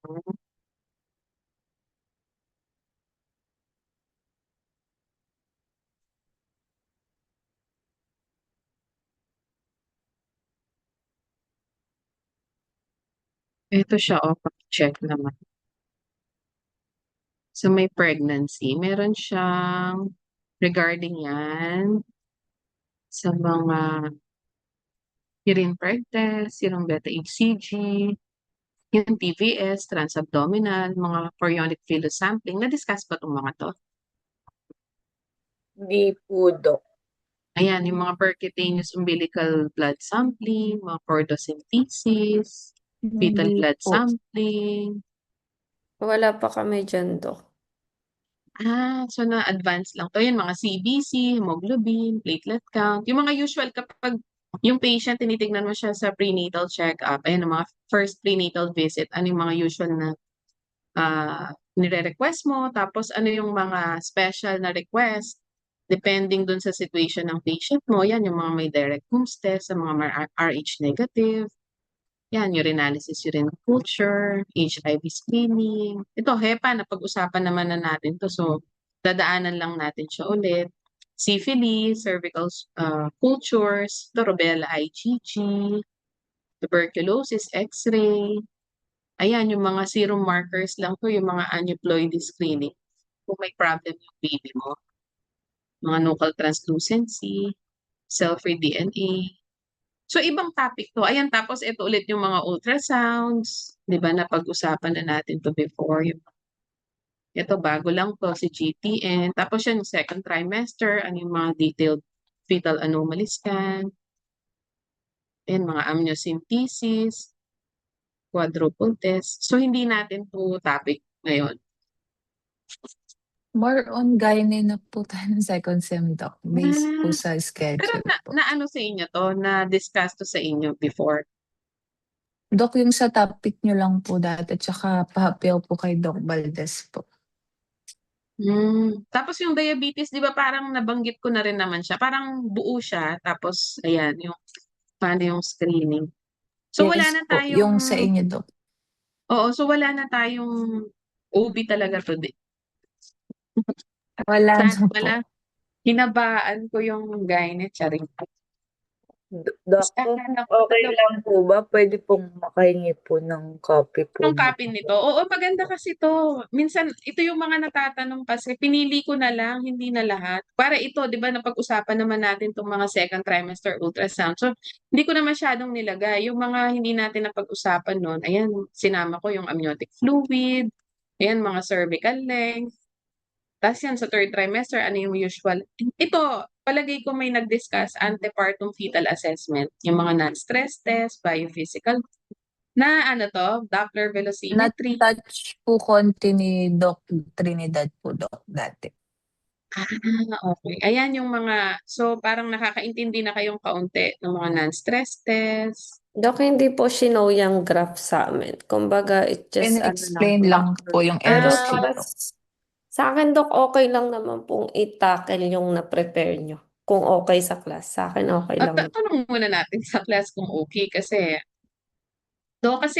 Ito siya, check naman. So may pregnancy, meron siyang regarding yan sa mga urine preg test, serum beta HCG, yung TVS, transabdominal, mga chorionic villus sampling. Na-discuss ba itong mga to? Di po, Dok. Ayan, yung mga percutaneous umbilical blood sampling, mga chordocentesis, fetal Hindi blood po. sampling. Wala pa kami dyan, Dok. So na-advance lang to. Yan, mga CBC, hemoglobin, platelet count. Yung mga usual kapag yung patient, tinitignan mo siya sa prenatal check-up, ayan, ang mga first prenatal visit, ano yung mga usual na nire-request mo, tapos ano yung mga special na request, depending dun sa situation ng patient mo. Yan, yung mga may direct Coombs test, sa mga may RH negative. Yan, urinalysis, urine culture, HIV screening. Ito, HEPA, napag-usapan naman na natin to. So, dadaanan lang natin siya ulit. Syphilis, cervical cultures, ito, rubella IgG, tuberculosis, X-ray. Ayan, yung mga serum markers lang to, yung mga aneuploidy screening. Kung may problem yung baby mo. Mga nuchal translucency, cell-free DNA. So, ibang topic to. Ayan, tapos ito ulit yung mga ultrasounds. Di ba, napag-usapan na natin to before. Ito, bago lang to, si GTN. Tapos yan, second trimester, ano yung mga detailed fetal anomaly scan. Ayan, mga amniocentesis, quadruple test. So, hindi natin to topic ngayon. More on gynae na po tayo ng second sem, Doc. Based po sa Pero schedule po. na ano sa inyo to, na-discuss to sa inyo before? Doc, yung sa topic nyo lang po dati, tsaka pahapyaw po kay Doc Valdez po. Tapos yung diabetes, di ba parang nabanggit ko na rin naman siya. Parang buo siya. Tapos, ayan, yung paano yung screening. So, wala Yes na po, tayong, yung sa inyo, Doc. so wala na tayong OB talaga today. Wala Sana na po. pala, hinabaan ko yung gynae, charing. Dok, kung Akala ko okay talaga lang po ba, pwede pong makahingi po ng copy po yung copy nito. Oo, maganda kasi to. Minsan, ito yung mga natatanong kasi, pinili ko na lang, hindi na lahat. Para ito, di ba, napag-usapan naman natin itong mga second trimester ultrasound. So, hindi ko na masyadong nilagay. Yung mga hindi natin napag-usapan noon, ayan, sinama ko yung amniotic fluid, ayan, mga cervical length. Tapos yan, sa third trimester, ano yung usual? Ito, palagay ko may nag-discuss antepartum fetal assessment, yung mga non-stress test, biophysical, na ano to, Doppler velocimetry. Na-touch po konti ni Doc Trinidad po, Doc, dati. Okay. Ayan yung mga, so parang nakakaintindi na kayong kaunti ng mga non-stress test. Dok, hindi po shinow yung graph sa amin. Kumbaga, it just, In-explain lang po yung Pero MSK, para Doc. sa akin, Dok, okay lang naman pong i-tackle yung na-prepare nyo. Kung okay sa class. Sa akin, okay At lang. tanong muna natin sa class kung okay kasi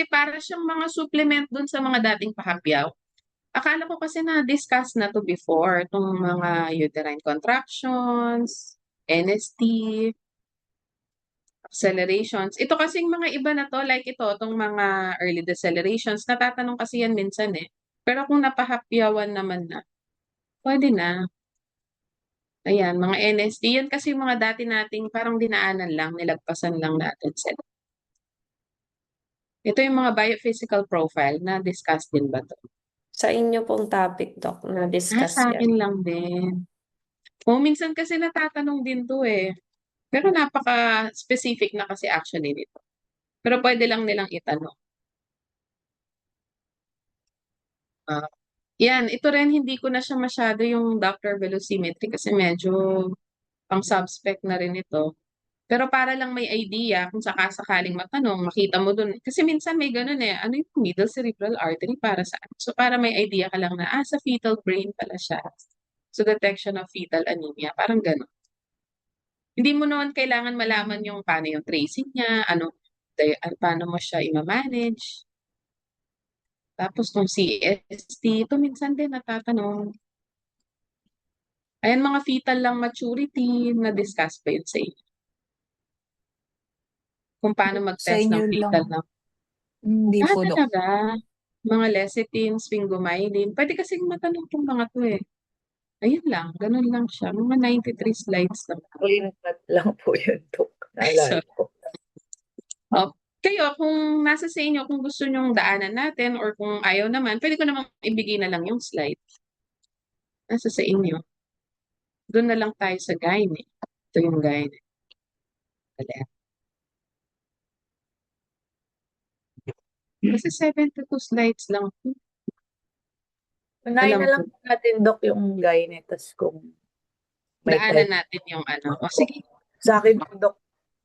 para siyang mga supplement dun sa mga dating pahapyaw. Akala ko kasi na-discuss na to before, itong mga uterine contractions, NST, accelerations. Ito kasing mga iba na to, like ito, itong mga early decelerations, natatanong kasi yan minsan eh. Pero kung napahapyawan naman na, pwede na. Ayan, mga NSD, yan kasi yung mga dati nating parang dinaanan lang, nilagpasan lang natin sila. Ito yung mga biophysical profile na discuss din ba to? Sa inyo pong topic, Dok, na-discuss Sa yan. akin lang din. Minsan kasi natatanong din to eh. Pero napaka-specific na kasi actually nito. Pero pwede lang nilang itanong. Ah, yan, ito rin hindi ko na siya masyado yung Doppler velocimetry kasi medyo pang suspect na rin ito. Pero para lang may idea kung sakasakaling matanong, makita mo dun. Kasi minsan may ganun eh, ano yung middle cerebral artery para saan? So para may idea ka lang na, sa fetal brain pala siya. So detection of fetal anemia, parang ganun. Hindi mo naman kailangan malaman yung paano yung tracing niya, paano mo siya i-manage. Tapos kung CST, ito minsan din natatanong. Ayan, mga fetal lang maturity, na-discuss pa yun sa inyo. Kung paano Sa mag-test ng inyo fetal lang. lang. Hindi po, Dok. Talaga? Mga lecithin, sphingomyelin. Pwede kasing matanong tong mga to eh. Ayun lang, ganun lang siya. Mga 93 slides lang. Screenshot lang po yun, Dok. Naalala ko. Oh, kayo, kung nasa sa inyo, kung gusto nyong daanan natin or kung ayaw naman, pwede ko namang ibigay na lang yung slide. Nasa sa inyo. Doon na lang tayo sa gyne. Ito yung gyne. Dali. Kasi 72 slides lang. Unahin Alam na lang ko. natin, Dok, yung gyne. Tas kung may Daanan time. natin yung ano. O sige, Sa akin po, Dok,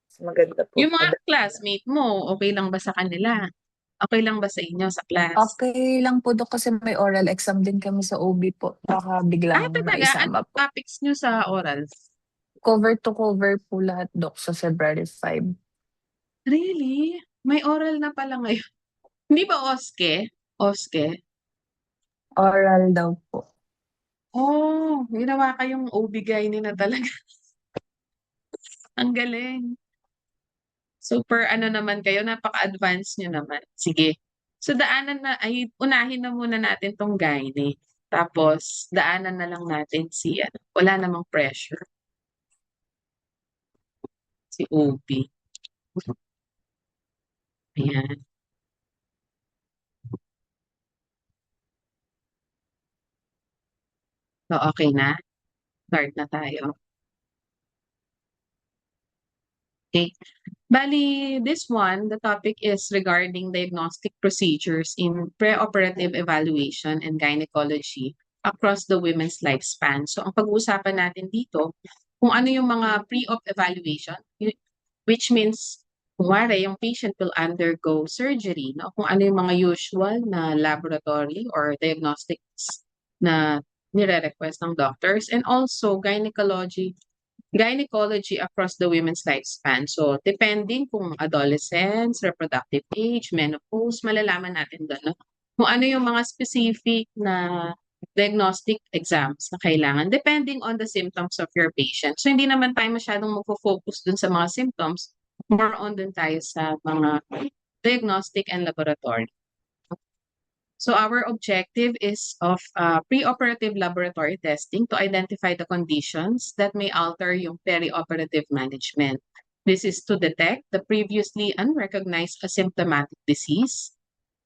mas maganda po. yung mga classmate mo, okay lang ba sa kanila? Okay lang ba sa inyo sa class? Okay lang po, Dok, kasi may oral exam din kami sa OB po. Baka biglang Talaga? maisama Ano po. topics nyo sa orals? Cover to cover po lahat, Dok, sa February 5. Really? May oral na pala ngayon. Hindi ba OSCE? OSCE? Oral daw po. Oh, ginawa kayong OB-GYN na talaga. Ang galing. Super ano naman kayo, napaka-advanced nyo naman. Sige. So unahin na muna natin tong gyne. Tapos daanan na lang natin si ano. Wala namang pressure. Si OB. Ayan. So okay na. Start na tayo. Okay. Bali, this one, the topic is regarding diagnostic procedures in preoperative evaluation and gynecology across the women's lifespan. So, ang pag-uusapan natin dito, kung ano yung mga pre-op evaluation, which means, kunwari, yung patient will undergo surgery, no? Kung ano yung mga usual na laboratory or diagnostics na nire-request ng doctors, and also gynecology across the women's lifespan. So, depending kung adolescence, reproductive age, menopause, malalaman natin doon, no? Kung ano yung mga specific na diagnostic exams na kailangan depending on the symptoms of your patient. So, hindi naman tayo masyadong magfo-focus dun sa mga symptoms. More on dun tayo sa mga diagnostic and laboratory. So our objective is of preoperative laboratory testing to identify the conditions that may alter yung perioperative management. This is to detect the previously unrecognized asymptomatic disease,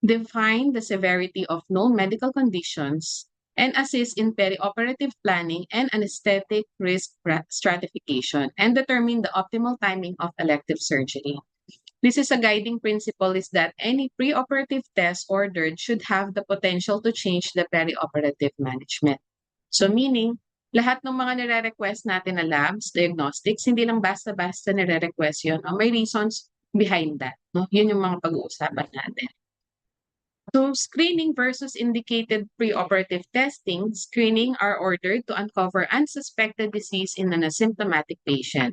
define the severity of known medical conditions, and assist in perioperative planning and anesthetic risk stratification, and determine the optimal timing of elective surgery. This is a guiding principle is that any preoperative test ordered should have the potential to change the perioperative management. So meaning, lahat ng mga nire-request natin na labs, diagnostics, hindi lang basta-basta nire-request yun. May reasons behind that. No? Yun yung mga pag-uusapan natin. So screening versus indicated preoperative testing, screening are ordered to uncover unsuspected disease in an asymptomatic patient.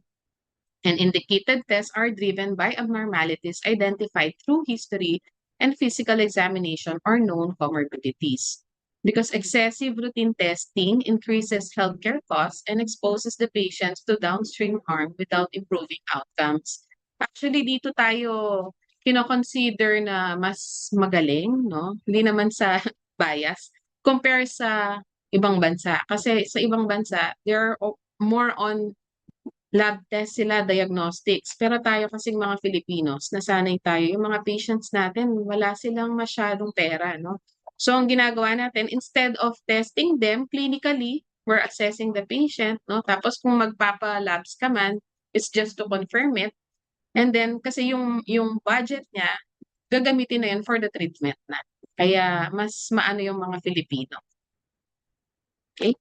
And indicated tests are driven by abnormalities identified through history and physical examination or known comorbidities. Because excessive routine testing increases healthcare costs and exposes the patients to downstream harm without improving outcomes. Actually, dito tayo kino-consider na mas magaling, no? Hindi naman sa bias, compare sa ibang bansa. Kasi sa ibang bansa, they're more on lab test sila, diagnostics. Pero tayo kasing mga Filipinos, nasanay tayo. Yung mga patients natin, wala silang masyadong pera, no? So, ang ginagawa natin, instead of testing them clinically, we're assessing the patient, no? Tapos kung magpapa-labs ka man, it's just to confirm it. And then, kasi yung budget niya, gagamitin na yun for the treatment na. Kaya, mas maano yung mga Filipino. Okay?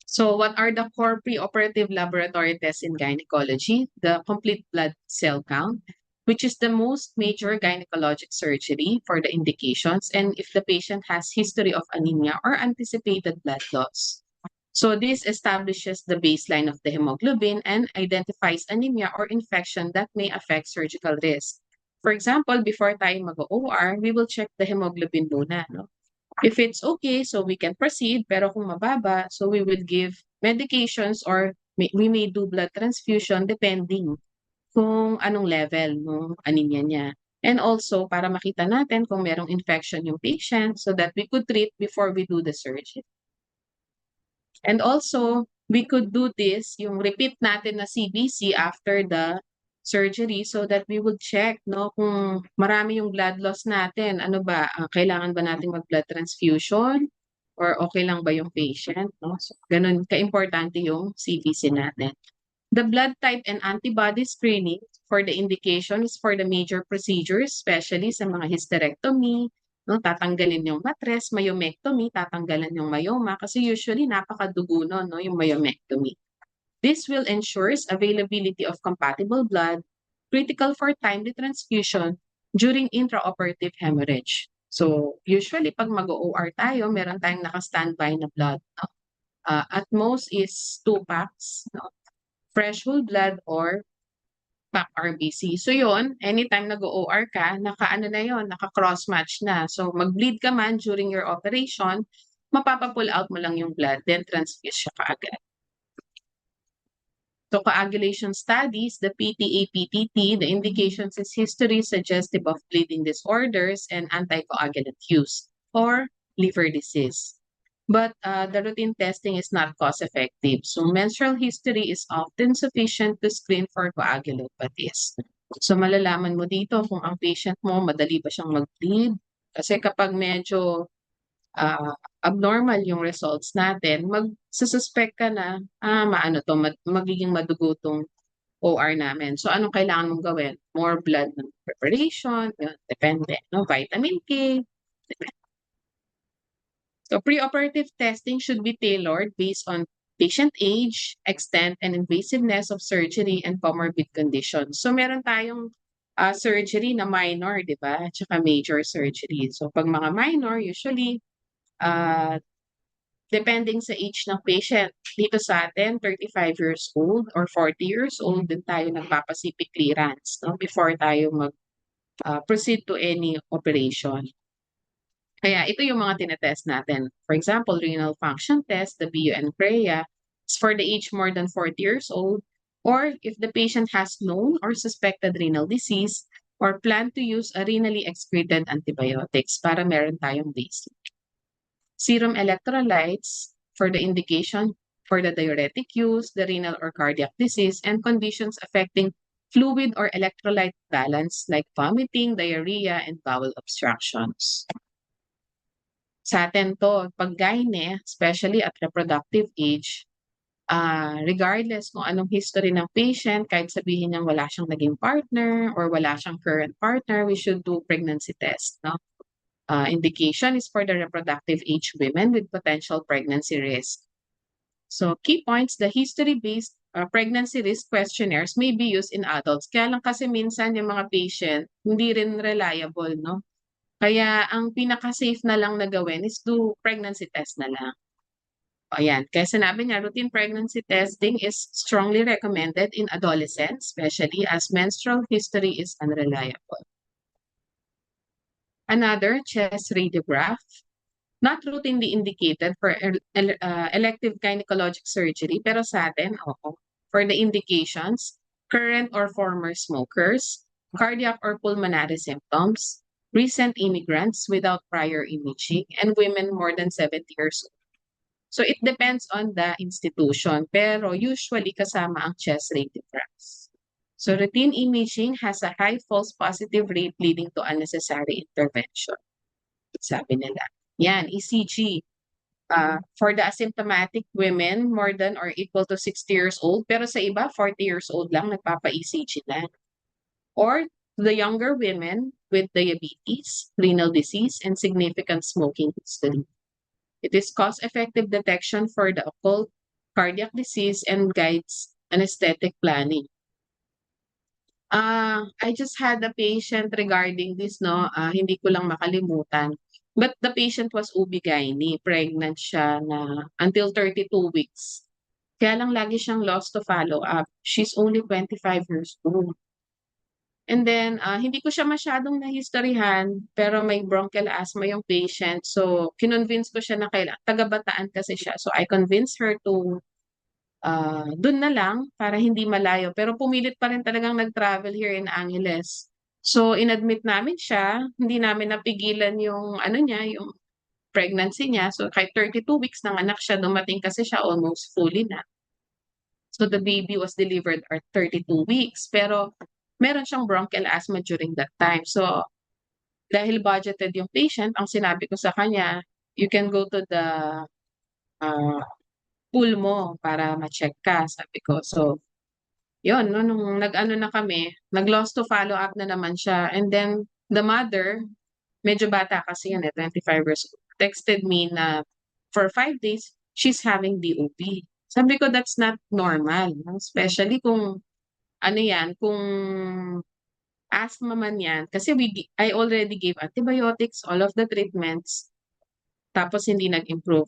So what are the core preoperative laboratory tests in gynecology? The complete blood cell count, which is the most major gynecologic surgery for the indications, and if the patient has history of anemia or anticipated blood loss. So this establishes the baseline of the hemoglobin and identifies anemia or infection that may affect surgical risk. For example, before tayo mag-OR, we will check the hemoglobin muna, no? If it's okay, so we can proceed. Pero kung mababa, so we will give medications or we may do blood transfusion depending kung anong level ng anemia niya. And also, para makita natin kung merong infection yung patient so that we could treat before we do the surgery. And also, we could do this, yung repeat natin na CBC after the surgery so that we would check, no, kung marami yung blood loss natin. Ano ba, kailangan ba natin mag-blood transfusion? Or okay lang ba yung patient? No? So, ganun, ka-importante yung CBC natin. The blood type and antibody screening for the indication is for the major procedures, especially sa mga hysterectomy, no, tatanggalin yung matres, myomectomy, tatanggalan yung myoma kasi usually napakadugo no, yung myomectomy. This will ensures availability of compatible blood, critical for timely transfusion during intraoperative hemorrhage. So usually pag mag-OR tayo, meron tayong naka-standby na blood. No? At most is 2 packs, no? Fresh whole blood or pack RBC. So yun, anytime nag-OR ka, naka-ano na yun, naka-cross-match na. So mag-bleed ka man during your operation, mapapa-pull out mo lang yung blood, then transfuse siya kaagad. So coagulation studies, the PTA-PTT, the indications is history suggestive of bleeding disorders and anticoagulant use or liver disease. But the routine testing is not cost-effective. So menstrual history is often sufficient to screen for coagulopathies. So malalaman mo dito kung ang patient mo madali ba siyang mag-bleed. Kasi kapag medyo abnormal yung results natin, magsususpect ka na, maano to, magiging madugo tong OR namin. So anong kailangan mong gawin? More blood preparation, yun, depende, no? Vitamin K, depende. So preoperative testing should be tailored based on patient age, extent, and invasiveness of surgery and comorbid conditions. So meron tayong surgery na minor, di ba? At saka major surgery. So pag mga minor, usually, depending sa age ng patient. Dito sa atin, 35 years old or 40 years old, din tayo nagpapa-CP clearance, no? Before tayo proceed to any operation. Kaya ito yung mga tinetest natin. For example, renal function test, the BUN-CREA, is for the age more than 40 years old, or if the patient has known or suspected renal disease, or plan to use a renally excreted antibiotics para meron tayong baseline. Serum electrolytes for the indication for the diuretic use, the renal or cardiac disease, and conditions affecting fluid or electrolyte balance like vomiting, diarrhea, and bowel obstructions. Sa atin to, pag gyne, especially at reproductive age, regardless kung anong history ng patient, kahit sabihin niyang wala siyang naging partner or wala siyang current partner, we should do pregnancy test. No? Indication is for the reproductive age women with potential pregnancy risk. So key points, the history-based pregnancy risk questionnaires may be used in adults. Kaya lang kasi minsan yung mga patient, hindi rin reliable, no? Kaya ang pinaka-safe na lang na gawin is do pregnancy test na lang. Ayan, kaya sinabi niya, routine pregnancy testing is strongly recommended in adolescents, especially as menstrual history is unreliable. Another, chest radiograph, not routinely indicated for elective gynecologic surgery, pero sa atin, oo. For the indications, current or former smokers, cardiac or pulmonary symptoms, recent immigrants without prior imaging, and women more than 70 years old. So it depends on the institution, pero usually kasama ang chest radiographs. So routine imaging has a high false positive rate leading to unnecessary intervention. Sabi nila. Yan, ECG. For the asymptomatic women, more than or equal to 60 years old, pero sa iba, 40 years old lang, nagpapa-ECG na. Or the younger women with diabetes, renal disease, and significant smoking history. It is cost-effective detection for the occult, cardiac disease, and guides anesthetic planning. I just had a patient regarding this, no? Hindi ko lang makalimutan. But the patient was OB-GYN, pregnant siya na until 32 weeks. Kaya lang lagi siyang lost to follow-up. She's only 25 years old. And then, hindi ko siya masyadong nahistoryhan, pero may bronchial asthma yung patient. So, kinonvince ko siya na taga-Bataan kasi siya. So, I convinced her to dun na lang para hindi malayo. Pero pumilit pa rin talagang nag-travel here in Angeles. So, inadmit namin siya. Hindi namin napigilan yung ano niya, yung pregnancy niya. So, kahit 32 weeks nanganak siya, dumating kasi siya almost fully na. So, the baby was delivered at 32 weeks. Pero, meron siyang bronchial asthma during that time. So, dahil budgeted yung patient, ang sinabi ko sa kanya, you can go to the pool mo para ma-check ka, sabi ko. So, yun, no, nung nag-ano na kami, nag-lost to follow-up na naman siya. And then, the mother, medyo bata kasi yan 25 years old, texted me na for 5 days, she's having DOP. Sabi ko, that's not normal. No? Especially kung, ano yan, kung asthma man yan. Kasi I already gave antibiotics, all of the treatments, tapos hindi nag-improve.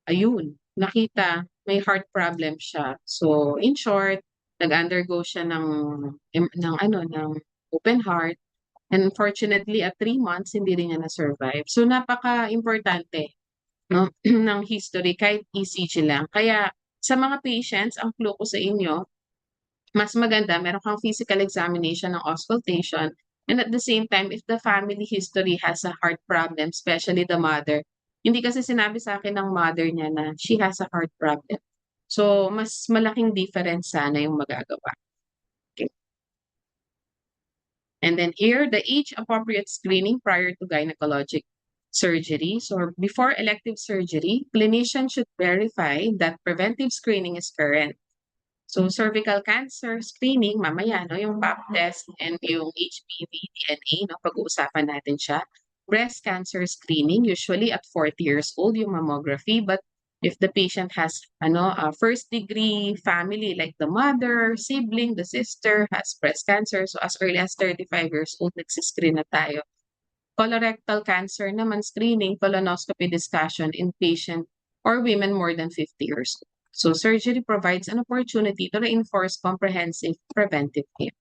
Ayun, nakita, may heart problem siya. So, in short, nag-undergo siya ng open heart. And unfortunately, at 3 months, hindi rin niya na-survive. So, napaka-importante, no, ng history, kahit ECG lang. Kaya, sa mga patients, ang clue ko sa inyo, mas maganda, meron kang physical examination ng auscultation. And at the same time, if the family history has a heart problem, especially the mother, hindi kasi sinabi sa akin ng mother niya na she has a heart problem. So, mas malaking difference sana yung magagawa. Okay. And then here, the age-appropriate screening prior to gynecologic surgery. So, before elective surgery, clinicians should verify that preventive screening is current. So, cervical cancer screening, mamaya, no, yung pap test and yung HPV DNA, no, pag-uusapan natin siya. Breast cancer screening, usually at 40 years old, yung mammography. But if the patient has a first-degree family, like the mother, sibling, the sister has breast cancer, so as early as 35 years old, nagsiscreen na tayo. Colorectal cancer naman screening, colonoscopy discussion in patient or women more than 50 years old. So surgery provides an opportunity to reinforce comprehensive preventive care.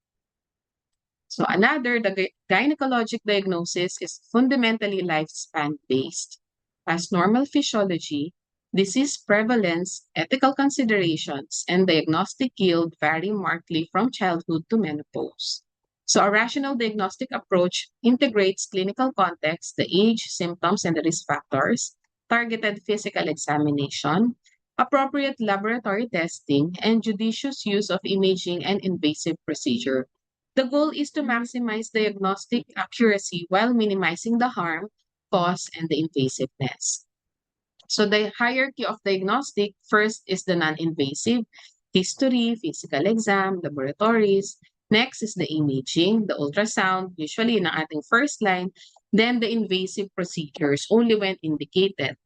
So the gynecologic diagnosis is fundamentally lifespan-based. As normal physiology, disease prevalence, ethical considerations, and diagnostic yield vary markedly from childhood to menopause. So a rational diagnostic approach integrates clinical context, the age, symptoms, and the risk factors, targeted physical examination, appropriate laboratory testing, and judicious use of imaging and invasive procedure. The goal is to maximize diagnostic accuracy while minimizing the harm, cost, and the invasiveness. So the hierarchy of diagnostic, first is the non-invasive, history, physical exam, laboratories. Next is the imaging, the ultrasound, usually in ating first line. Then the invasive procedures, only when indicated,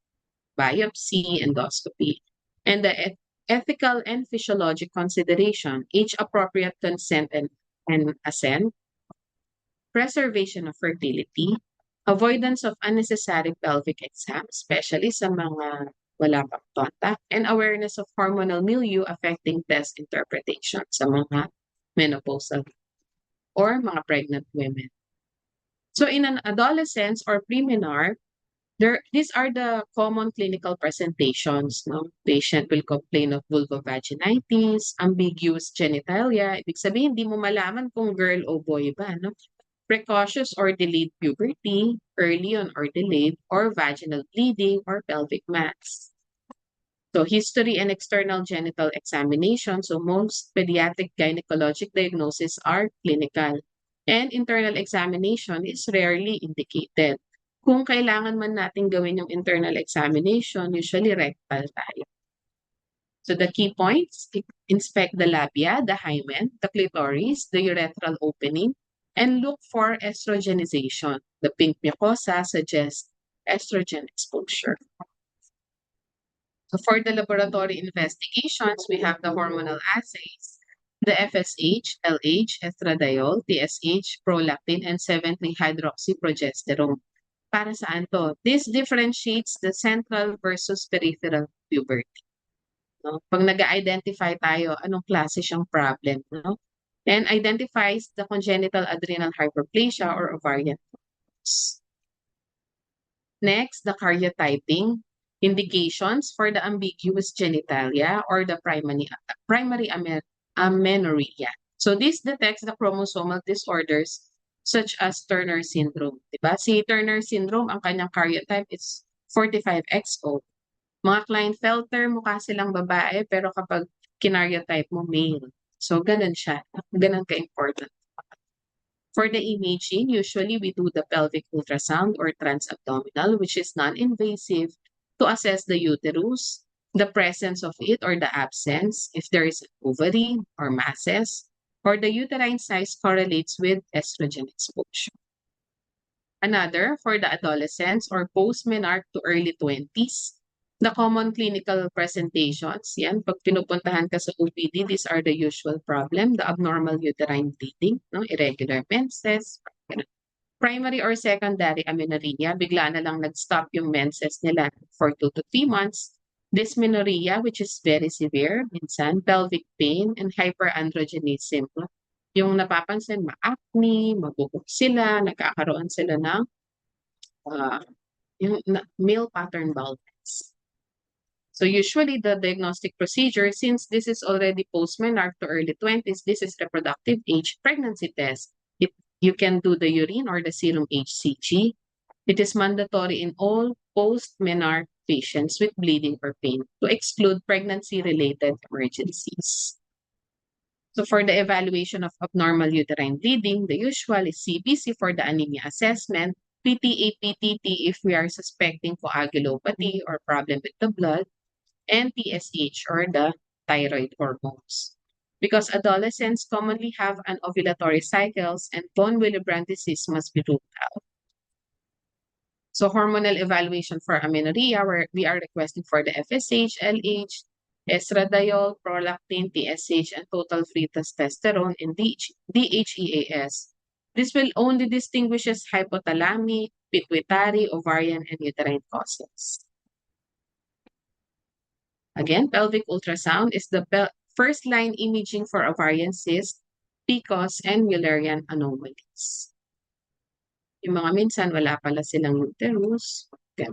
biopsy, endoscopy. And the ethical and physiologic consideration, age-appropriate consent and assent, preservation of fertility, avoidance of unnecessary pelvic exam, especially sa mga wala pang contact, and awareness of hormonal milieu affecting test interpretation sa mga menopausal or mga pregnant women. So in an adolescence or premenarche, these are the common clinical presentations. No? Patient will complain of vulvovaginitis, ambiguous genitalia. Ibig sabihin, hindi mo malaman kung girl o boy ba. No? Precocious or delayed puberty, early on or delayed, or vaginal bleeding or pelvic mass. So history and external genital examination. So most pediatric gynecologic diagnoses are clinical. And internal examination is rarely indicated. Kung kailangan man natin gawin yung internal examination, usually rectal tayo. So the key points, inspect the labia, the hymen, the clitoris, the urethral opening, and look for estrogenization. The pink mucosa suggests estrogen exposure. So for the laboratory investigations, we have the hormonal assays, the FSH, LH, estradiol, TSH, prolactin, and 7-hydroxyprogesterone. Para saan to? This differentiates the central versus peripheral puberty. No? Pag nag-identify tayo, anong klase siyang problem? No? and identifies the congenital adrenal hyperplasia or ovarian tumors. Next, the karyotyping. Indications for the ambiguous genitalia or the primary amenorrhea. So this detects the chromosomal disorders such as Turner syndrome. Diba? Si Turner syndrome, ang kanyang karyotype is 45XO. Mga Klinefelter, mukha silang babae, pero kapag kinaryotype mo, male. So, ganun siya. Ganun ka-important. For the imaging, usually we do the pelvic ultrasound or transabdominal, which is non-invasive, to assess the uterus, the presence of it or the absence, if there is an ovary or masses, or the uterine size correlates with estrogen exposure. Another, for the adolescents or post-menarche to early 20s, the common clinical presentations, yan, pag pinupuntahan ka sa OPD, these are the usual problem, the abnormal uterine bleeding, no, irregular menses, primary or secondary amenorrhea, bigla na lang nag-stop yung menses nila for 2 to 3 months, dysmenorrhea, which is very severe, minsan, pelvic pain, and hyperandrogenism. Yung napapansin, ma-acne, mabubog sila, nagkakaroon sila ng yung male pattern baldness. So usually the diagnostic procedure, since this is already post-menarche to early 20s, this is reproductive age pregnancy test. You can do the urine or the serum HCG. It is mandatory in all post-menarche patients with bleeding or pain to exclude pregnancy-related emergencies. So for the evaluation of abnormal uterine bleeding, the usual is CBC for the anemia assessment, PTA, PTT if we are suspecting coagulopathy or problem with the blood, and TSH or the thyroid hormones. Because adolescents commonly have an ovulatory cycles and von Willebrand disease must be ruled out. So hormonal evaluation for amenorrhea, where we are requesting for the FSH, LH, estradiol, prolactin, TSH, and total free testosterone and DHEAS. This will only distinguishes hypothalamic, pituitary, ovarian, and uterine causes. Again, pelvic ultrasound is the first-line imaging for ovarian cyst, PCOS, and Mullerian anomalies. Yung mga minsan, wala pala silang uterus. Okay.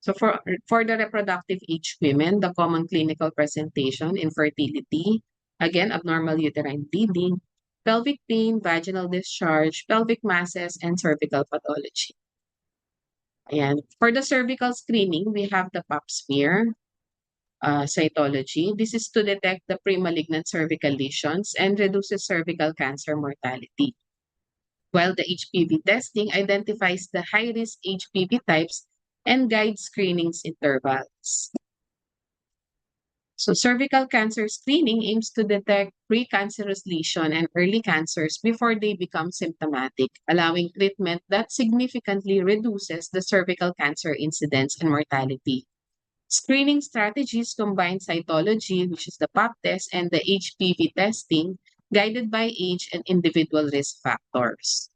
So for the reproductive age women, the common clinical presentation, infertility, again, abnormal uterine bleeding, pelvic pain, vaginal discharge, pelvic masses, and cervical pathology. Ayan. For the cervical screening, we have the pap smear, cytology. This is to detect the pre-malignant cervical lesions and reduces cervical cancer mortality. While the HPV testing identifies the high-risk HPV types and guides screenings intervals. So cervical cancer screening aims to detect precancerous lesion and early cancers before they become symptomatic, allowing treatment that significantly reduces the cervical cancer incidence and mortality. Screening strategies combine cytology, which is the pap test, and the HPV testing, guided by age and individual risk factors.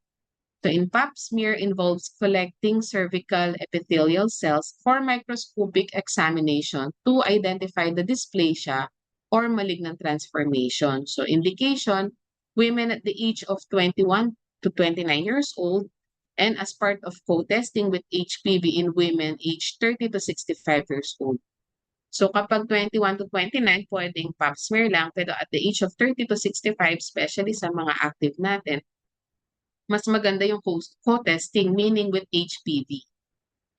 So in pap smear involves collecting cervical epithelial cells for microscopic examination to identify the dysplasia or malignant transformation. So indication, women at the age of 21 to 29 years old, and as part of co-testing with HPV in women aged 30 to 65 years old. So kapag 21 to 29, pwedeng pap smear lang, pero at the age of 30 to 65, especially sa mga active natin, mas maganda yung co-testing, meaning with HPV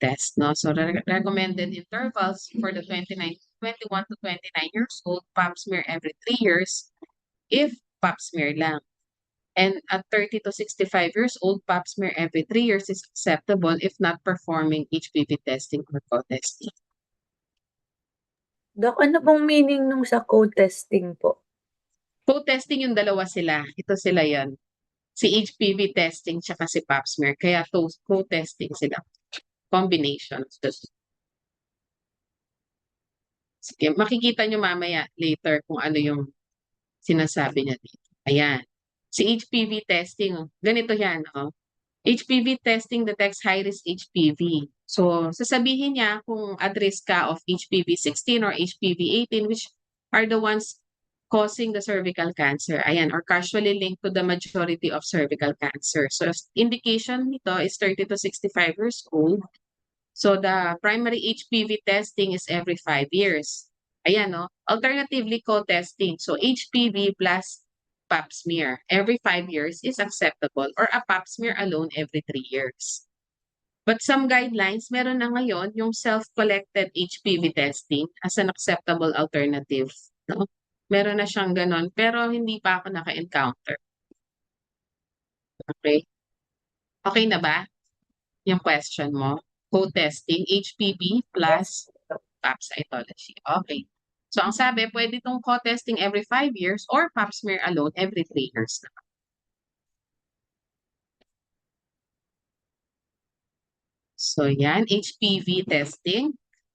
test. No? So recommended intervals for the 21 to 29 years old, pap smear every 3 years, if pap smear lang. And at 30 to 65 years old, pap smear every 3 years is acceptable if not performing HPV testing or co-testing. Dok, ano pong meaning nung sa co-testing po? Co-testing yung dalawa sila. Ito sila yan. Si HPV testing tsaka si pap smear. Kaya co-testing sila. Combination. Sige, makikita nyo mamaya later kung ano yung sinasabi niya dito. Ayan. Si HPV testing, ganito yan. HPV testing detects high-risk HPV. So, sasabihin niya kung at risk ka of HPV 16 or HPV 18, which are the ones causing the cervical cancer. Ayan, or causally linked to the majority of cervical cancer. So, indication nito is 30 to 65 years old. So, the primary HPV testing is every 5 years. Ayan, no? Alternatively, co-testing. So, HPV plus pap smear every 5 years is acceptable, or a pap smear alone every 3 years. But some guidelines, meron na ngayon yung self-collected HPV testing as an acceptable alternative. No? Meron na siyang ganon, pero hindi pa ako naka-encounter. Okay? Okay na ba yung question mo? Co-testing, HPV plus pap cytology. Okay. So, ang sabi, pwede itong co-testing every 5 years or pap smear alone every 3 years. So, yan, HPV testing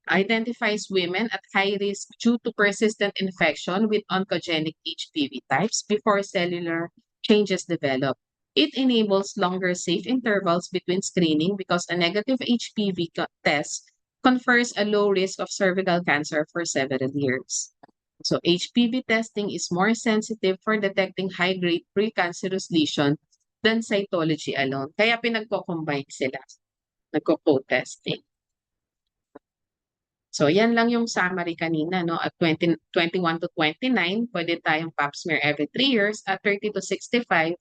identifies women at high risk due to persistent infection with oncogenic HPV types before cellular changes develop. It enables longer safe intervals between screening because a negative HPV test confers a low risk of cervical cancer for several years. So HPV testing is more sensitive for detecting high-grade precancerous lesion than cytology alone. Kaya pinagko-combine sila. Nagko-co-testing. So, yan lang yung summary kanina, no? At 21 to 29, pwede tayong pap smear every 3 years. At 30 to 65,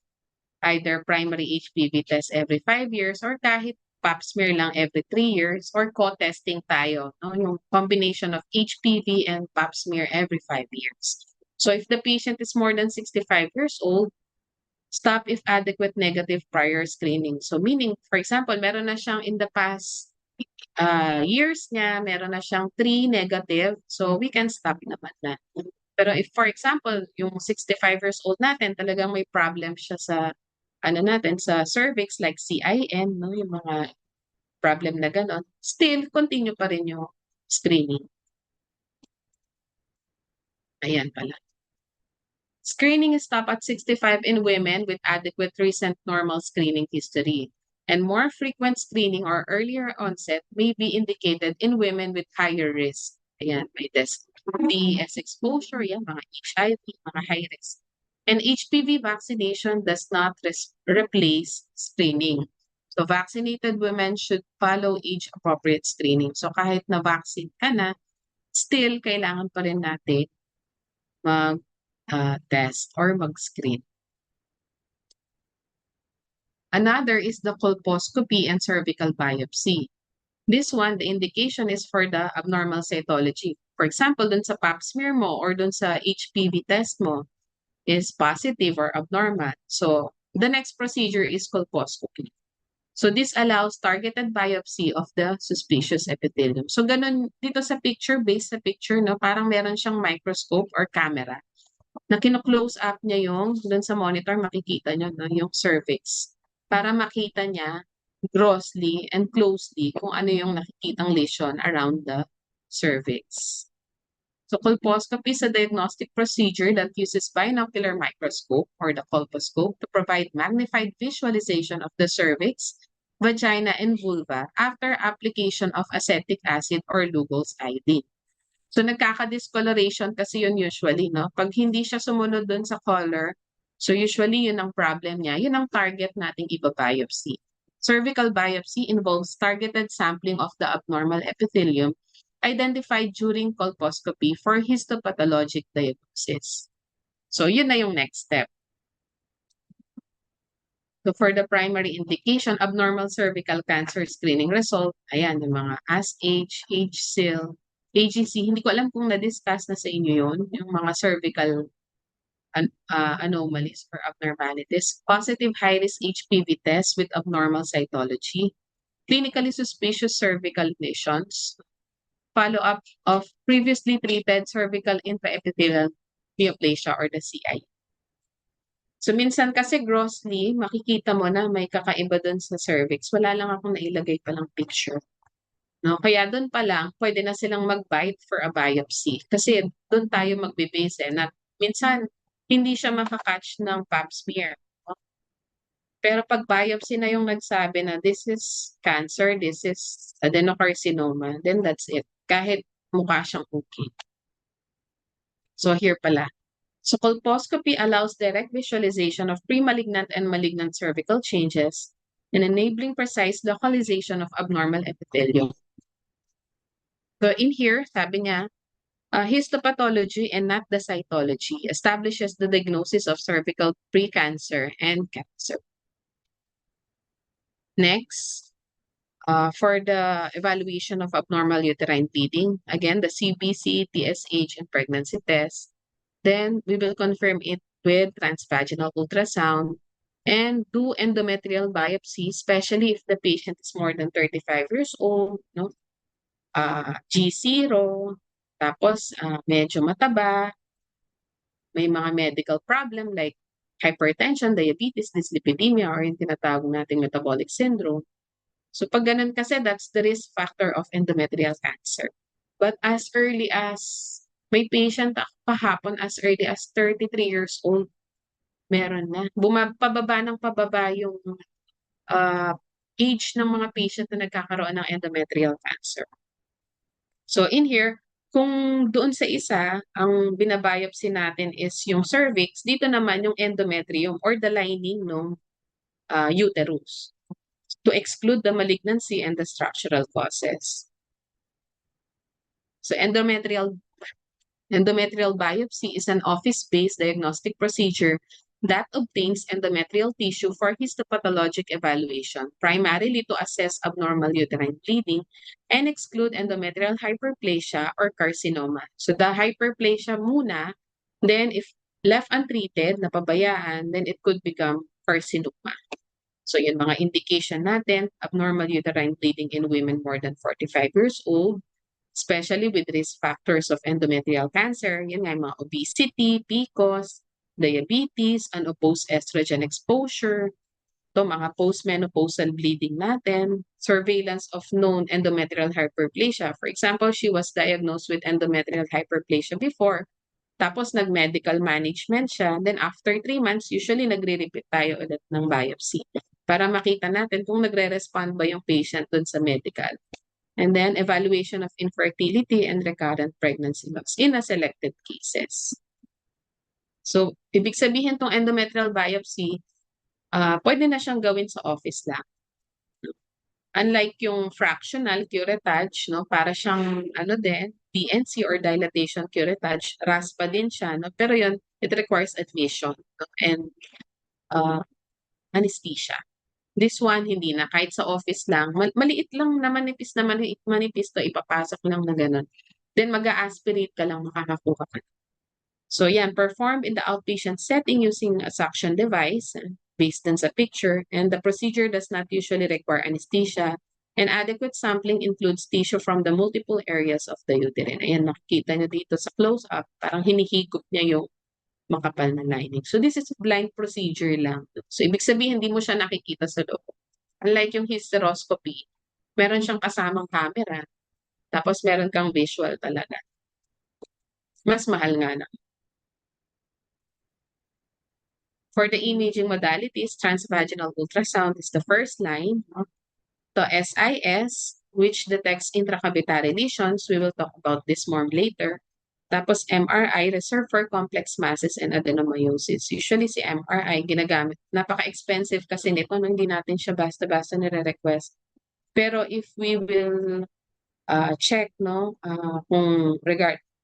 either primary HPV test every 5 years or kahit pap smear lang every 3 years or co-testing tayo, no? Yung combination of HPV and pap smear every 5 years. So, if the patient is more than 65 years old, stop if adequate negative prior screening. So, meaning, for example, meron na siyang in the past years niya, meron na siyang 3 negative, so we can stop naman na. Pero if for example, yung 65 years old natin, talagang may problem siya sa, sa cervix like CIN, no, yung mga problem na ganon, still, continue pa rin yung screening. Ayan pala. Screening is stopped at 65 in women with adequate recent normal screening history. And more frequent screening or earlier onset may be indicated in women with higher risk. Ayan, may DES exposure, yan, mga HIV, mga high risk. And HPV vaccination does not replace screening. So vaccinated women should follow age-appropriate screening. So kahit na-vaccine ka na, still kailangan pa rin natin mag-test or mag-screen. Another is the colposcopy and cervical biopsy. This one, the indication is for the abnormal cytology. For example, dun sa pap smear mo or dun sa HPV test mo is positive or abnormal. So, the next procedure is colposcopy. So, this allows targeted biopsy of the suspicious epithelium. So, ganun dito sa picture, based sa picture, no, parang meron siyang microscope or camera na kino-close up niya yung dun sa monitor, makikita nyo, no, yung cervix. Para makita niya grossly and closely kung ano yung nakikitang lesion around the cervix. So colposcopy is a diagnostic procedure that uses binocular microscope or the colposcope to provide magnified visualization of the cervix, vagina, and vulva after application of acetic acid or Lugol's iodine. So nagkaka-discoloration kasi yun usually, no? Pag hindi siya sumunod dun sa color, so usually yun ang problem niya, yun ang target nating iba-biopsy. Cervical biopsy involves targeted sampling of the abnormal epithelium identified during colposcopy for histopathologic diagnosis. So yun na yung next step. So for the primary indication, abnormal cervical cancer screening result, ayan, yung mga ASH, HSIL, AGC, hindi ko alam kung na-discuss na sa inyo yun, yung mga cervical anomalies or abnormalities, positive high-risk HPV test with abnormal cytology, clinically suspicious cervical lesions, follow-up of previously treated cervical intraepithelial neoplasia or the CI. So minsan kasi grossly, makikita mo na may kakaiba doon sa cervix. Wala lang akong nailagay palang picture. No? Kaya doon pa lang, pwede na silang mag-bite for a biopsy. Kasi doon tayo magbe-base na minsan hindi siya makakatch ng pap smear. No? Pero pag biopsy na yung nagsabi na this is cancer, this is adenocarcinoma, then that's it. Kahit mukha siyang okay. So here pala. So colposcopy allows direct visualization of pre-malignant and malignant cervical changes and enabling precise localization of abnormal epithelium. So in here, sabi niya, histopathology and not the cytology establishes the diagnosis of cervical precancer and cancer. Next, for the evaluation of abnormal uterine bleeding, again, the CBC, TSH, and pregnancy test. Then we will confirm it with transvaginal ultrasound and do endometrial biopsy, especially if the patient is more than 35 years old, no? G0, tapos medyo mataba, may mga medical problem like hypertension, diabetes, dyslipidemia, or yung tinatawag nating metabolic syndrome. So pag ganun kasi, that's the risk factor of endometrial cancer. But as early as, may patient ako kahapon as early as 33 years old, meron na. Pababa ng pababa yung age ng mga patient na nagkakaroon ng endometrial cancer. So in here, kung doon sa isa, ang binabiopsy natin is yung cervix, dito naman yung endometrium or the lining ng uterus to exclude the malignancy and the structural causes. So endometrial biopsy is an office-based diagnostic procedure that obtains endometrial tissue for histopathologic evaluation, primarily to assess abnormal uterine bleeding and exclude endometrial hyperplasia or carcinoma. So the hyperplasia muna, then if left untreated, napabayaan, then it could become carcinoma. So yun mga indication natin, abnormal uterine bleeding in women more than 45 years old, especially with risk factors of endometrial cancer, yun nga mga obesity, PCOS, diabetes, unopposed estrogen exposure, to mga postmenopausal bleeding natin, surveillance of known endometrial hyperplasia. For example, she was diagnosed with endometrial hyperplasia before, tapos nag-medical management siya, then after 3 months, usually nagre-repeat tayo ulit ng biopsy para makita natin kung nagre-respond ba yung patient dun sa medical. And then evaluation of infertility and recurrent pregnancy loss in a selected cases. So, ibig sabihin tong endometrial biopsy, pwede na siyang gawin sa office lang. Unlike yung fractional curettage, no, para siyang ano din, PNC or dilatation curettage, RASPA din siya, no? Pero yun, it requires admission, no? And anesthesia. This one, hindi na. Kahit sa office lang, maliit lang na manipis to, ipapasok lang na ganun. Then mag-a-aspirate ka lang, makakakuha ka. So yan, performed in the outpatient setting using a suction device based on sa picture, and the procedure does not usually require anesthesia, and adequate sampling includes tissue from the multiple areas of the uterine. Ayan, nakikita nyo dito sa close-up, parang hinihigop niya yung makapal na lining. So this is a blind procedure lang. So ibig sabihin, hindi mo siya nakikita sa loob. Unlike yung hysteroscopy, meron siyang kasamang camera, tapos meron kang visual talaga. Mas mahal nga na. For the imaging modalities, transvaginal ultrasound is the first line. The SIS, which detects intracavitary lesions, we will talk about this more later. Tapos MRI, reserved for complex masses and adenomyosis. Usually si MRI ginagamit, napaka-expensive kasi nito, hindi natin siya basta-basta nire-request. Pero if we will check, no, kung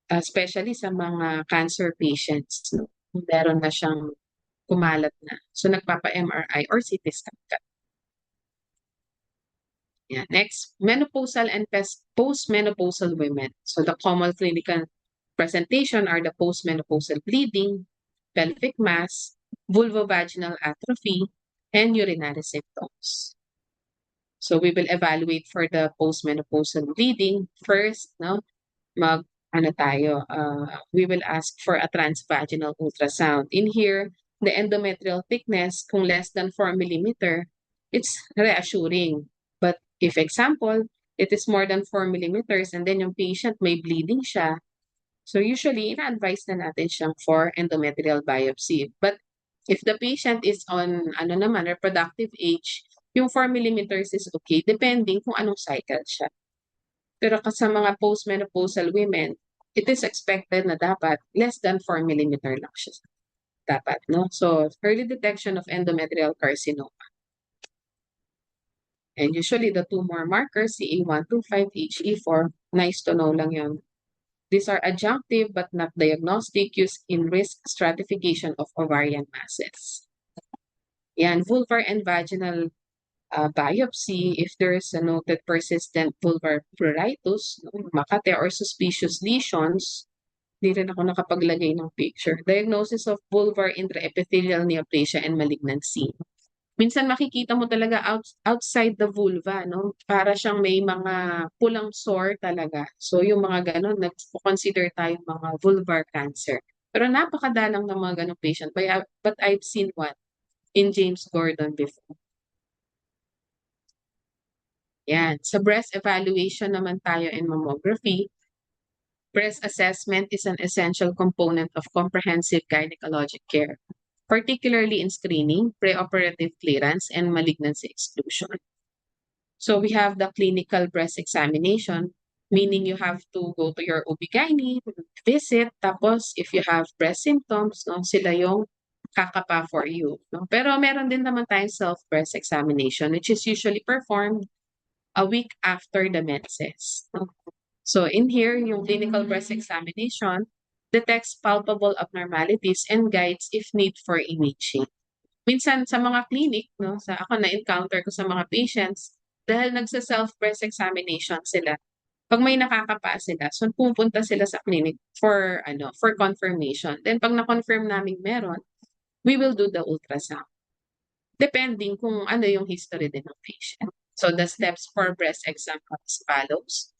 especially sa mga cancer patients, no, meron na siyang kumalat na. So nagpapa-MRI or CT scan ka. Yeah. Next, menopausal and postmenopausal women. So the common clinical presentation are the postmenopausal bleeding, pelvic mass, vulvovaginal atrophy, and urinary symptoms. So we will evaluate for the postmenopausal bleeding. First, no, we will ask for a transvaginal ultrasound. In here, the endometrial thickness, kung less than 4 mm, it's reassuring. But if example, it is more than 4 mm and then yung patient may bleeding siya, so usually, ina-advise na natin siyang for endometrial biopsy. But if the patient is on reproductive age, yung 4 mm is okay, depending kung anong cycle siya. Pero sa mga postmenopausal women, it is expected na dapat less than 4 millimeter lang siya. Dapat, no? So, early detection of endometrial carcinoma. And usually the tumor markers, CA125, HE4, nice to know lang yun. These are adjunctive but not diagnostic, used in risk stratification of ovarian masses. Yan, vulvar and vaginal biopsy, if there is a noted persistent vulvar pruritus, makate or suspicious lesions, di rin ako nakapaglagay ng picture. Diagnosis of vulvar intraepithelial neoplasia and malignancy. Minsan makikita mo talaga outside the vulva, no? Para siyang may mga pulang sore talaga. So yung mga ganon, nag-consider tayong mga vulvar cancer. Pero napakadalang ng mga ganong patient. But I've seen one in James Gordon before. Yan. Sa breast evaluation naman tayo in mammography. Breast assessment is an essential component of comprehensive gynecologic care, particularly in screening, preoperative clearance, and malignancy exclusion. So we have the clinical breast examination, meaning you have to go to your OB-GYN, visit, tapos if you have breast symptoms, no, sila yung kakapa for you. No? Pero meron din naman tayong self-breast examination, which is usually performed a week after the menses. No? So in here, yung clinical breast examination detects palpable abnormalities and guides if need for imaging. Minsan sa mga clinic, no, ako na-encounter ko sa mga patients, dahil nagsa-self-breast examination sila, pag may nakakapa sila, so pupunta sila sa clinic for confirmation. Then pag na-confirm namin meron, we will do the ultrasound. Depending kung ano yung history din ng patient. So the steps for breast exam are as follows.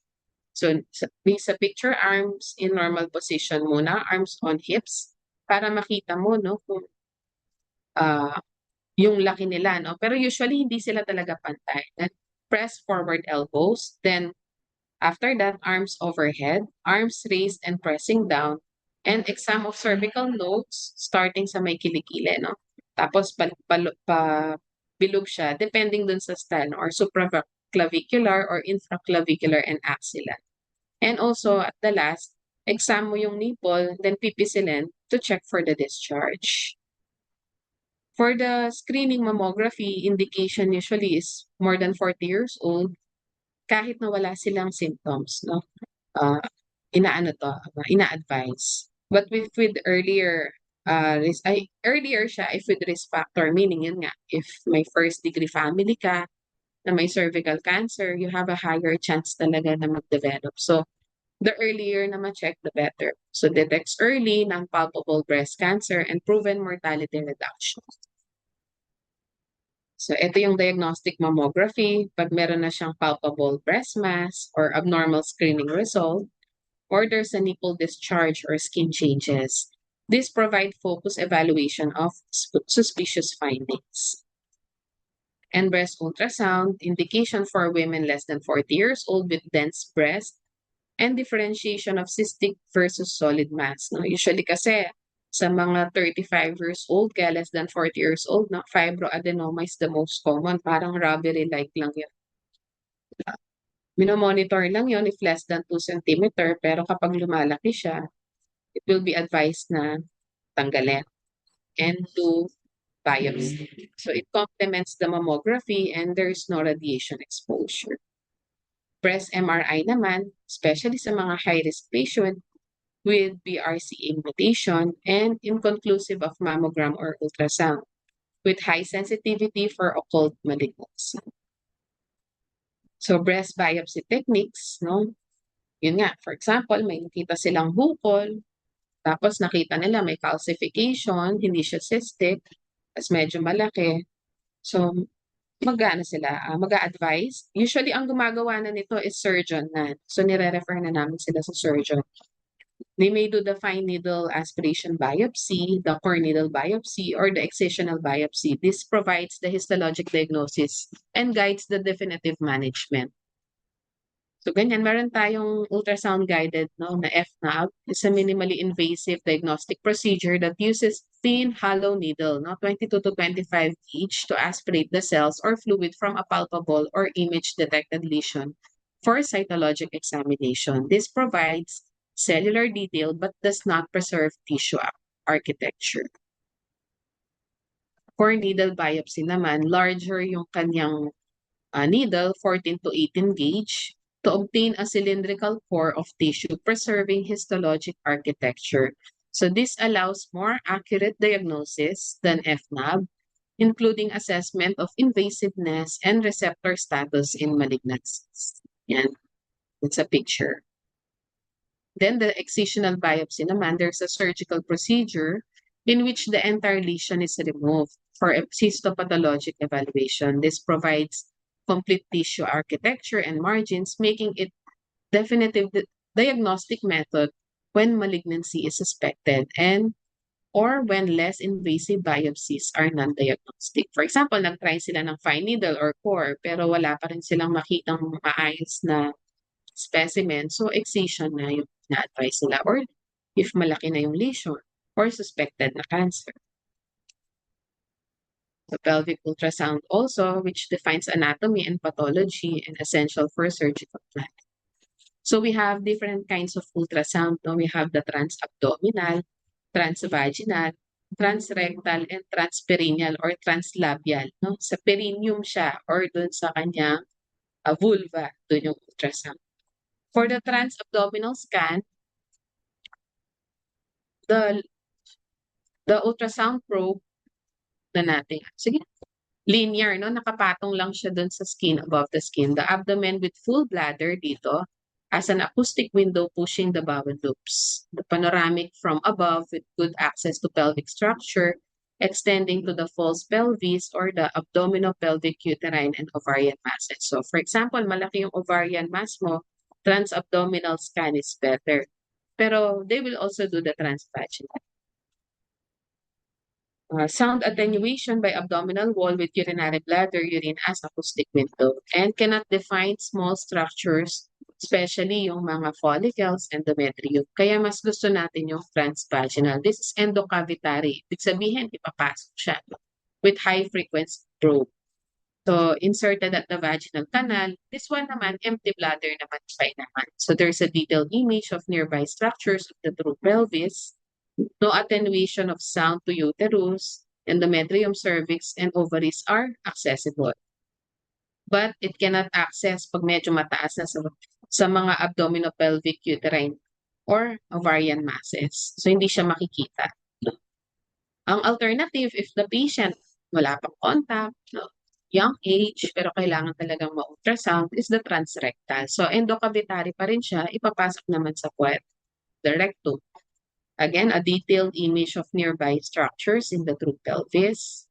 So sa picture, arms in normal position muna, arms on hips, para makita mo, no, kung yung laki nila, no? Pero usually hindi sila talaga pantay. Then press forward elbows, then after that, arms overhead, arms raised and pressing down, and exam of cervical nodes starting sa may kilikili, no? Tapos bilog siya, depending dun sa style, or supraclavicular or infraclavicular and axillary. And also, at the last, exam mo yung nipple, then pipisilin to check for the discharge. For the screening mammography, indication usually is more than 40 years old, kahit na wala silang symptoms, no? Ina-advise. But with earlier siya if with risk factor, meaning yun nga, if may first degree family ka, na may cervical cancer, you have a higher chance talaga na mag-develop. So, the earlier na ma-check, the better. So, detects early ng palpable breast cancer and proven mortality reduction. So, ito yung diagnostic mammography. Pag meron na siyang palpable breast mass or abnormal screening result, or there's a nipple discharge or skin changes, this provide focused evaluation of suspicious findings. And breast ultrasound, indication for women less than 40 years old with dense breast, and differentiation of cystic versus solid mass. No? Usually kasi sa mga 35 years old, kaya less than 40 years old, no? Fibroadenoma is the most common. Parang robbery-like lang yun. Minomonitor lang yun if less than 2 cm, pero kapag lumalaki siya, it will be advised na tanggalin and do biopsy. So it complements the mammography and there is no radiation exposure. Breast MRI naman, especially sa mga high-risk patient with BRCA mutation and inconclusive of mammogram or ultrasound with high sensitivity for occult malignancy. So breast biopsy techniques, no? Yun nga, for example, may nakita silang bukol, tapos nakita nila may calcification, hindi siya cystic, as medyo malaki. So, mag-a-advise. Usually, ang gumagawa na nito is surgeon na. So, nire-refer na namin sila sa surgeon. They may do the fine needle aspiration biopsy, the core needle biopsy, or the excisional biopsy. This provides the histologic diagnosis and guides the definitive management. So, ganyan, meron tayong ultrasound-guided, no, na FNAB. It's a minimally invasive diagnostic procedure that uses thin, hollow needle, no, 22 to 25 each, to aspirate the cells or fluid from a palpable or image-detected lesion for cytologic examination. This provides cellular detail but does not preserve tissue architecture. For needle biopsy naman, larger yung kanyang needle, 14 to 18 gauge, to obtain a cylindrical core of tissue preserving histologic architecture. So this allows more accurate diagnosis than FNAB, including assessment of invasiveness and receptor status in malignancies. Yan, it's a picture. Then the excisional biopsy naman, there's a surgical procedure in which the entire lesion is removed for a histopathologic evaluation. This provides complete tissue architecture and margins, making it definitive diagnostic method when malignancy is suspected and or when less invasive biopsies are non-diagnostic. For example, nag-try sila ng fine needle or core pero wala pa rin silang makitang maayos na specimen. So, excision na yung na-advise nila or if malaki na yung lesion or suspected na cancer. The pelvic ultrasound also, which defines anatomy and pathology and essential for surgical planning. So we have different kinds of ultrasound. No? We have the transabdominal, transvaginal, transrectal, and transperineal or translabial. No? Sa perineum siya or dun sa kanyang vulva, dun yung ultrasound. For the transabdominal scan, the ultrasound probe na natin. Sige. Linear, no? Nakapatong lang siya dun sa skin, above the skin. The abdomen with full bladder dito as an acoustic window pushing the bowel loops. The panoramic from above with good access to pelvic structure extending to the false pelvis or the abdominopelvic uterine and ovarian masses. So for example, malaki yung ovarian mass mo, transabdominal scan is better. Pero they will also do the transvaginal. Sound attenuation by abdominal wall with urinary bladder urine as acoustic window and cannot define small structures, especially yung mga follicles, endometrium. Kaya mas gusto natin yung transvaginal. This is endocavitary. Ibig sabihin, ipapasok siya with high frequency probe. So, inserted at the vaginal canal. This one naman, empty bladder naman by naman. So, there's a detailed image of nearby structures of the true pelvis. No attenuation of sound to uterus, endometrium, cervix, and ovaries are accessible. But it cannot access pag medyo mataas na sa mga abdominopelvic uterine or ovarian masses. So, hindi siya makikita. Ang alternative, if the patient wala pang contact, no, young age, pero kailangan talagang ma-ultrasound, is the transrectal. So, endocavitary pa rin siya, ipapasok naman sa puwet, the rectum. Again, a detailed image of nearby structures in the true pelvis.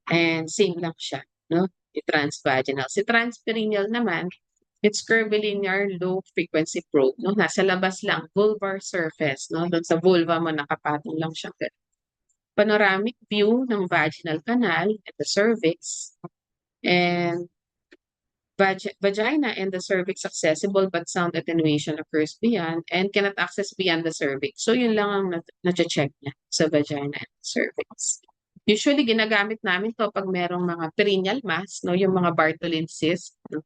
And same lang siya, no? The transvaginal. Si transperineal naman, it's curvilinear low frequency probe, no? Nasa labas lang, vulvar surface, no? Doon sa vulva mo nakapatong lang siya. Panoramic view ng vaginal canal at the cervix. And vagina and the cervix accessible but sound attenuation occurs beyond and cannot access beyond the cervix. So yun lang ang na-check niya sa vagina and cervix. Usually ginagamit namin to pag merong mga perineal mass, no, yung mga Bartholin cyst. No?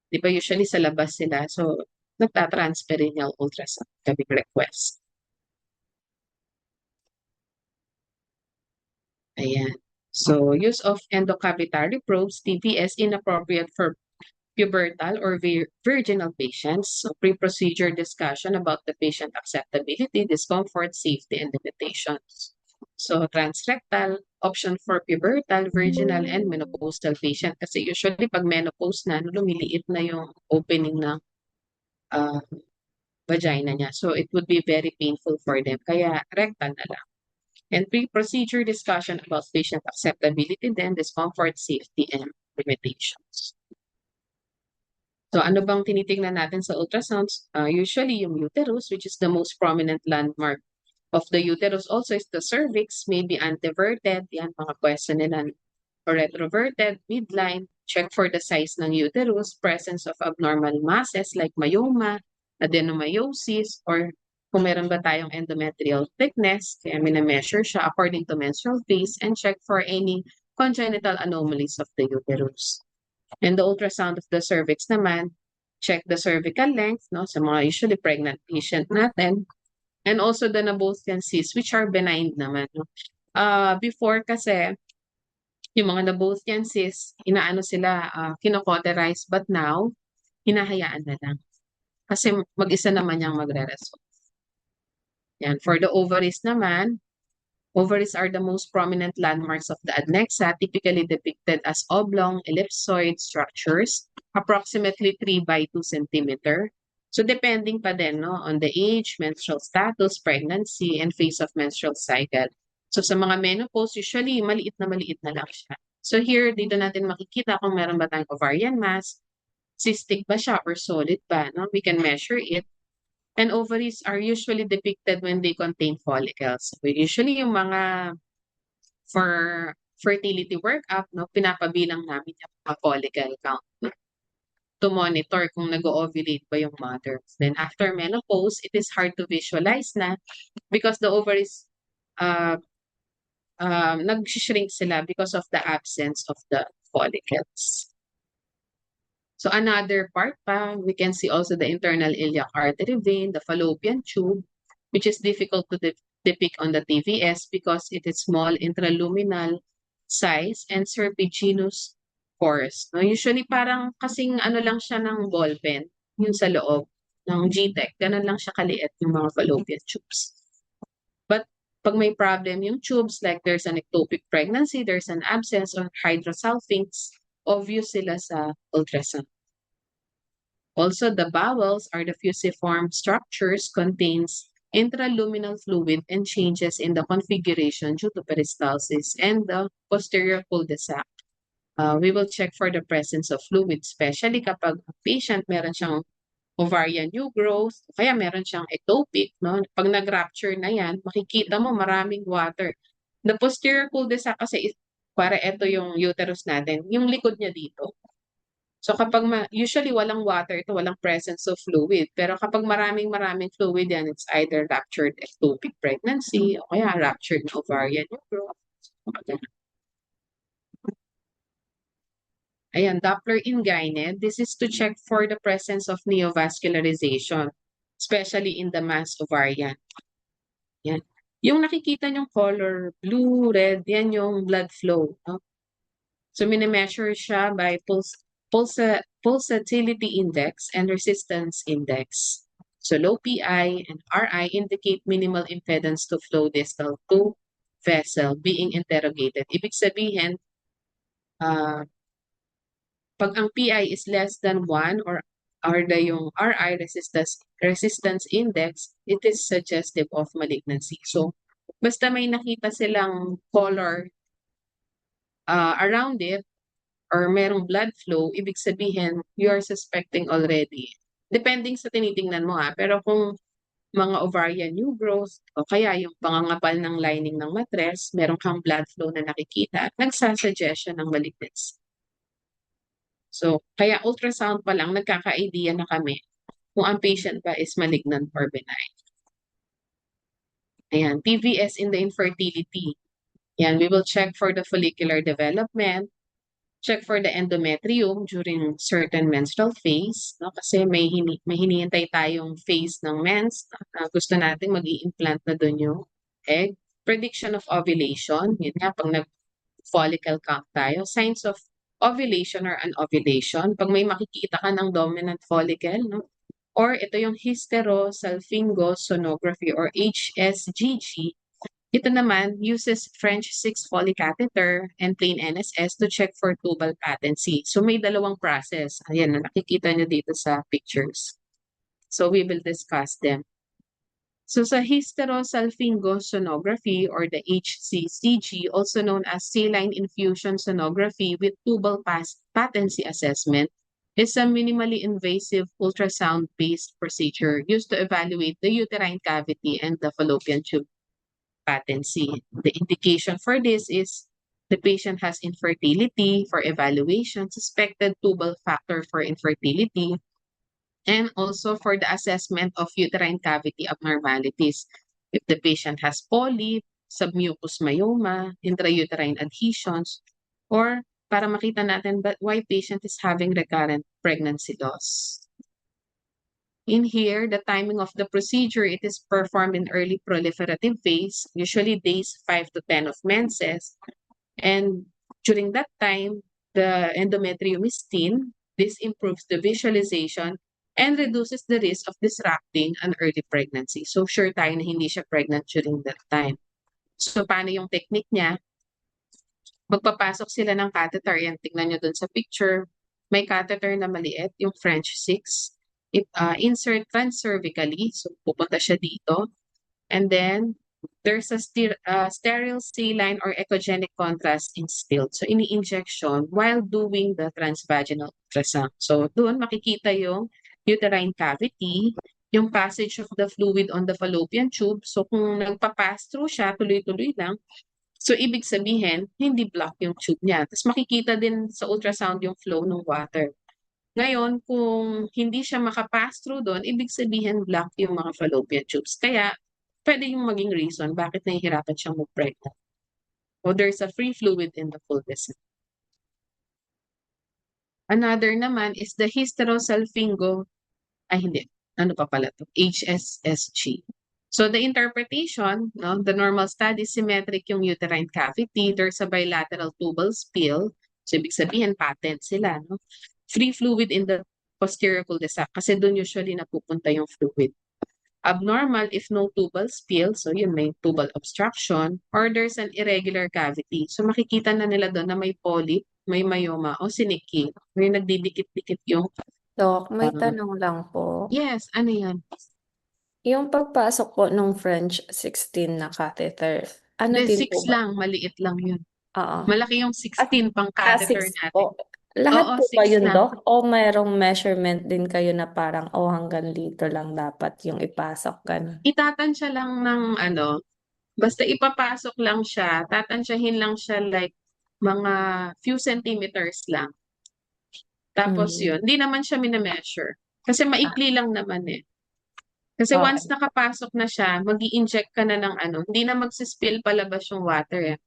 Di ba usually sa labas sila. So nagta-transperineal ultrasound kami request. Ayan. So use of endocavitary probes, TPS, inappropriate for pubertal or virginal patients. So pre-procedure discussion about the patient acceptability, discomfort, safety, and limitations. So transrectal, option for pubertal, virginal, and menopausal patient. Kasi usually pag menopause na, lumiliit na yung opening ng vagina niya. So it would be very painful for them. Kaya rectal na lang. And pre-procedure discussion about patient acceptability, then discomfort, safety, and limitations. So ano bang tinitingnan natin sa ultrasounds? Usually yung uterus, which is the most prominent landmark of the uterus. Also is the cervix, maybe anteverted, yan mga question nila. Or retroverted, midline, check for the size ng uterus, presence of abnormal masses like myoma, adenomyosis, or kung meron ba tayong endometrial thickness, kaya mina-measure siya according to menstrual phase, and check for any congenital anomalies of the uterus. And the ultrasound of the cervix naman, check the cervical length, no, sa mga usually pregnant patient natin, and also the Nabothnian cysts, which are benign naman, no. Before kasi, yung mga Nabothnian cysts, inaano sila, kino-cauterize, but now, hinahayaan na lang. Kasi mag-isa naman yang magre-resolve. Yan. For the ovaries naman, ovaries are the most prominent landmarks of the adnexa, typically depicted as oblong, ellipsoid structures, approximately 3 by 2 centimeter. So depending pa din, no, on the age, menstrual status, pregnancy, and phase of menstrual cycle. So sa mga menopause, usually maliit na lang siya. So here, dito natin makikita kung meron ba tayong ovarian mass, cystic ba siya or solid ba, no? We can measure it. And ovaries are usually depicted when they contain follicles. So usually yung mga for fertility workup, no, pinapabilang namin yung mga follicle count, no, to monitor kung nag-ovulate ba yung mother. Then after menopause, it is hard to visualize na because the ovaries nag-shrink sila because of the absence of the follicles. So another part pa, we can see also the internal iliac artery vein, the fallopian tube, which is difficult to depict on the TVS because it is small intraluminal size and serpiginous pores. No, usually parang kasing ano lang siya ng ballpen, yung sa loob ng GTEC, ganun lang siya kaliit yung mga fallopian tubes. But pag may problem yung tubes, like there's an ectopic pregnancy, there's an absence of hydrosalpinx, obvious sila sa ultrasound. Also, the bowels are the fusiform structures contains intraluminal fluid and changes in the configuration due to peristalsis and the posterior cul-de-sac. We will check for the presence of fluid, especially kapag ang patient meron siyang ovarian new growth, kaya meron siyang ectopic, no? Pag nag-rupture na yan, makikita mo maraming water. The posterior cul-de-sac kasi para ito yung uterus natin, yung likod niya dito. So kapag usually walang water ito, walang presence of fluid. Pero kapag maraming fluid yan, it's either ruptured ectopic pregnancy o kaya ruptured na ovarian new growth. Ayan, Doppler in gyne, this is to check for the presence of neovascularization, especially in the mass ovarian. Yan. Yung nakikita nyong color, blue, red, yan yung blood flow. No? So, minimeasure siya by pulsatility index and resistance index. So, low PI and RI indicate minimal impedance to flow distal to vessel being interrogated. Ibig sabihin, pag ang PI is less than 1 or yung RI resistance index, it is suggestive of malignancy. So, basta may nakita silang color around it or merong blood flow, ibig sabihin, you are suspecting already. Depending sa tinitingnan mo pero kung mga ovarian new growth o kaya yung pangangapal ng lining ng matres, meron kang blood flow na nakikita, nagsasuggest siya ng malignancy. So, kaya ultrasound pa lang, nagkaka-idea na kami kung ang patient ba is malignant or benign. Ayan, TVS in the infertility. Ayan, we will check for the follicular development, check for the endometrium during certain menstrual phase, no? Kasi may hinihintay tayong phase ng mens, gusto natin mag-i-implant na doon yung egg. Prediction of ovulation, yun nga, pag nag-follicle count tayo. Signs of ovulation or anovulation, pag may makikita ka ng dominant follicle, no? Or ito yung hysterosalpingosonography or HSGG. Ito naman uses French 6 Foley catheter and plain NSS to check for tubal patency. So may dalawang process. Ayan na nakikita nyo dito sa pictures. So we will discuss them. So sa hysterosalpingosonography or the HCCG, also known as saline infusion sonography with tubal patency assessment, is a minimally invasive ultrasound-based procedure used to evaluate the uterine cavity and the fallopian tube patency. The indication for this is the patient has infertility for evaluation, suspected tubal factor for infertility, and also for the assessment of uterine cavity abnormalities. If the patient has polyp, submucous myoma, intrauterine adhesions, or para makita natin why patient is having recurrent pregnancy loss. In here, the timing of the procedure, it is performed in early proliferative phase, usually days 5 to 10 of menses. And during that time, the endometrium is thin. This improves the visualization and reduces the risk of disrupting an early pregnancy. So sure tayo na hindi siya pregnant during that time. So paano yung technique niya? Magpapasok sila ng catheter. Yan, tingnan nyo dun sa picture. May catheter na maliit, yung French 6. Insert transcervically. So pupunta siya dito. And then, there's a sterile saline or echogenic contrast instilled. So, ini-injection while doing the transvaginal ultrasound. So, doon makikita yung uterine cavity, yung passage of the fluid on the fallopian tube. So, kung nagpa-pass through siya, tuloy-tuloy lang. So, ibig sabihin, hindi block yung tube niya. Tapos makikita din sa ultrasound yung flow ng water. Ngayon, kung hindi siya makapass through doon, ibig sabihin block yung mga fallopian tubes. Kaya, pwede yung maging reason bakit nahihirapan siyang mag-pregnant. O there's a free fluid in the vulva. Another naman is the hysterosalpingo, hindi, ano pa pala to? HSSG. So the interpretation, no, the normal study, symmetric yung uterine cavity, there's a bilateral tubal spill, so ibig sabihin patent sila, no? Free fluid in the posterior cul-de-sac kasi doon usually napupunta yung fluid. Abnormal if no tubal spill, so yun may tubal obstruction, or there's an irregular cavity. So makikita na nila doon na may polyp, may myoma o siniki, may nagdidikit-dikit yung Doc, may Ah. tanong lang po. yes, ano yan? Yung pagpasok po ng French 16 na catheter, ano The din 6 po ba? lang, maliit lang yun. Oo. Malaki yung 16 pang catheter 6 natin. po. Lahat Oo, po ba 6 yun, lang. Doc? O mayroong measurement din kayo na parang, hanggang dito lang dapat yung ipasok, ganun? Itatansya lang ng ano, basta ipapasok lang siya, tatansyahin lang siya like mga few centimeters lang. Tapos yun, hindi naman siya mina-measure. Kasi maikli lang naman eh. Kasi Okay. once nakapasok na siya, mag-i-inject ka na ng ano, hindi na magsispill palabas yung water eh.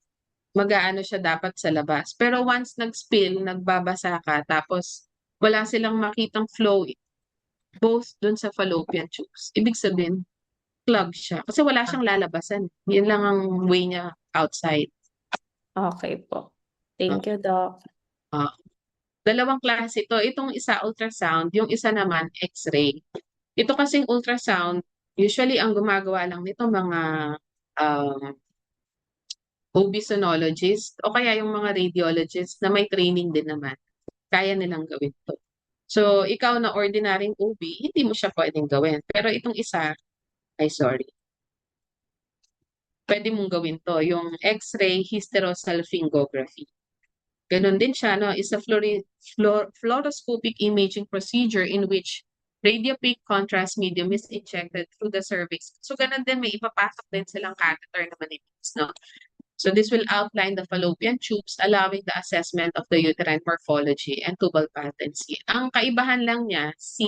Mag-aano siya dapat sa labas. Pero once nag-spill, nagbabasa ka, tapos wala silang makitang flow both dun sa fallopian tubes. Ibig sabihin, clog siya. Kasi wala siyang lalabasan. Yun lang ang way niya outside. Okay po. Thank you, Doc. Dalawang klase ito. Itong isa ultrasound, yung isa naman x-ray. Ito kasing ultrasound, usually ang gumagawa lang nito mga OB-sonologist o kaya yung mga radiologist na may training din naman. Kaya nilang gawin to. So, ikaw na ordinaryong OB, hindi mo siya pwedeng gawin. Pero itong isa, sorry. Pwede mong gawin to, yung X-ray hysterosalpingography. Ganon din siya, no? Is a fluoroscopic imaging procedure in which radiopaque contrast medium is injected through the cervix. So, ganon din, may ipapasok din silang catheter na manipis, no? So, this will outline the fallopian tubes, allowing the assessment of the uterine morphology and tubal patency. Ang kaibahan lang niya, si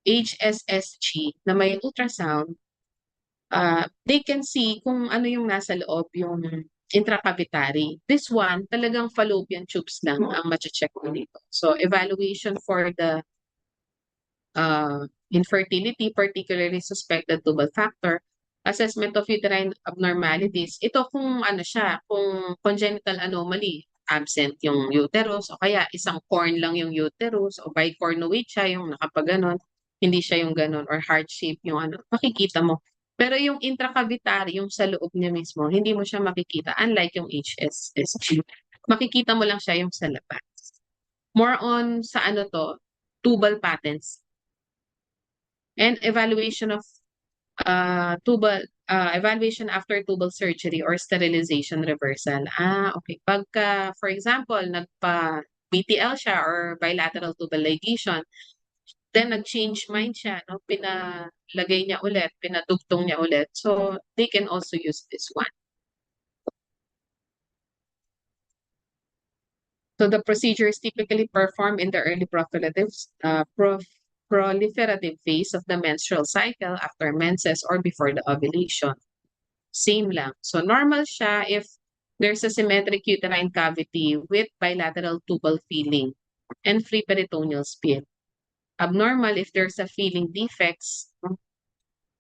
HSSG na may ultrasound, they can see kung ano yung nasa loob, yung intracavitary. This one, talagang fallopian tubes lang ang ma-check mo dito. So, evaluation for the infertility, particularly suspected tubal factor, assessment of uterine abnormalities. Ito kung ano siya, kung congenital anomaly, absent yung uterus, o kaya isang corn lang yung uterus, o bicornuate siya, yung nakapaganon, hindi siya yung ganon, or heart shape yung ano, makikita mo. Pero yung intracavitary, yung sa loob niya mismo, hindi mo siya makikita, unlike yung HSSG. Makikita mo lang siya yung sa labas. More on sa ano to, tubal patents. And evaluation of evaluation after tubal surgery or sterilization reversal. Okay. Pagka, for example, nagpa-BTL siya or bilateral tubal ligation, then nag-change mind siya, no? Pinalagay niya ulit, pinadugtong niya ulit. So, they can also use this one. So, the procedure is typically performed in the early proliferative phase of the menstrual cycle after menses or before the ovulation. Same lang. So normal siya if there's a symmetric uterine cavity with bilateral tubal filling and free peritoneal spill. abnormal if there's a feeling defects, no?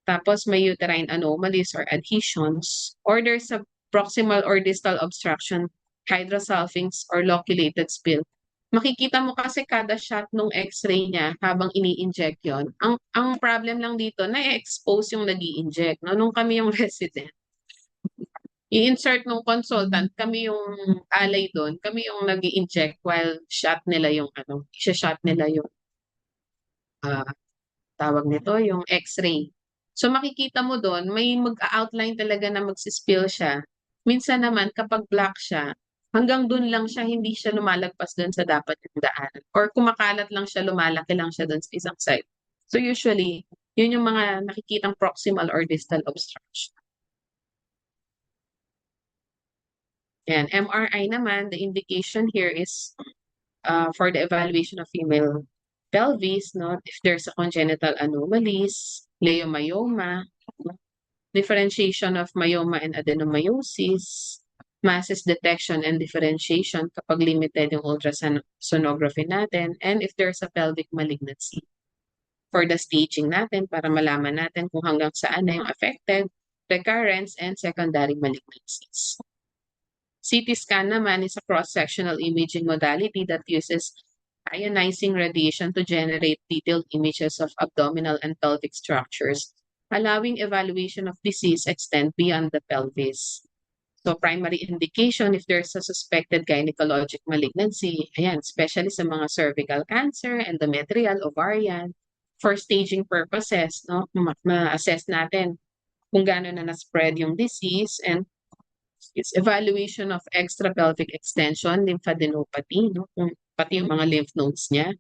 Tapos may uterine anomalies or adhesions, or there's a proximal or distal obstruction, hydrosalpinx or loculated spill. Makikita mo kasi kada shot nung x-ray niya habang ini-inject yon. Ang problem lang dito, na-expose yung nag-i-inject. No? Nung kami yung resident, i-insert nung consultant, kami yung alay doon, kami yung nag-i-inject while shot nila yung shot nila yung tawag nito, yung x-ray. So makikita mo doon, may mag-outline talaga na magsispill siya. Minsan naman, kapag black siya, hanggang doon lang siya, hindi siya lumalagpas doon sa dapat yung daan. Or kumakalat lang siya, lumalaki lang siya doon sa isang side. So usually, yun yung mga nakikitang proximal or distal obstruction. Yan, MRI naman, the indication here is for the evaluation of female pelvis, no? If there's a congenital anomalies, leiomyoma, differentiation of myoma and adenomyosis, masses detection and differentiation kapag limited yung ultrasonography natin, and if there's a pelvic malignancy. For the staging natin, para malaman natin kung hanggang saan na yung affected, recurrence, and secondary malignancies. CT scan naman is a cross-sectional imaging modality that uses ionizing radiation to generate detailed images of abdominal and pelvic structures, allowing evaluation of disease extend beyond the pelvis. So primary indication, if there's a suspected gynecologic malignancy, ayan, especially sa mga cervical cancer, endometrial, ovarian, for staging purposes, no, ma-assess natin kung gaano na na-spread yung disease, and its evaluation of extrapelvic extension, lymphadenopathy, no, kung pati yung mga lymph nodes niya,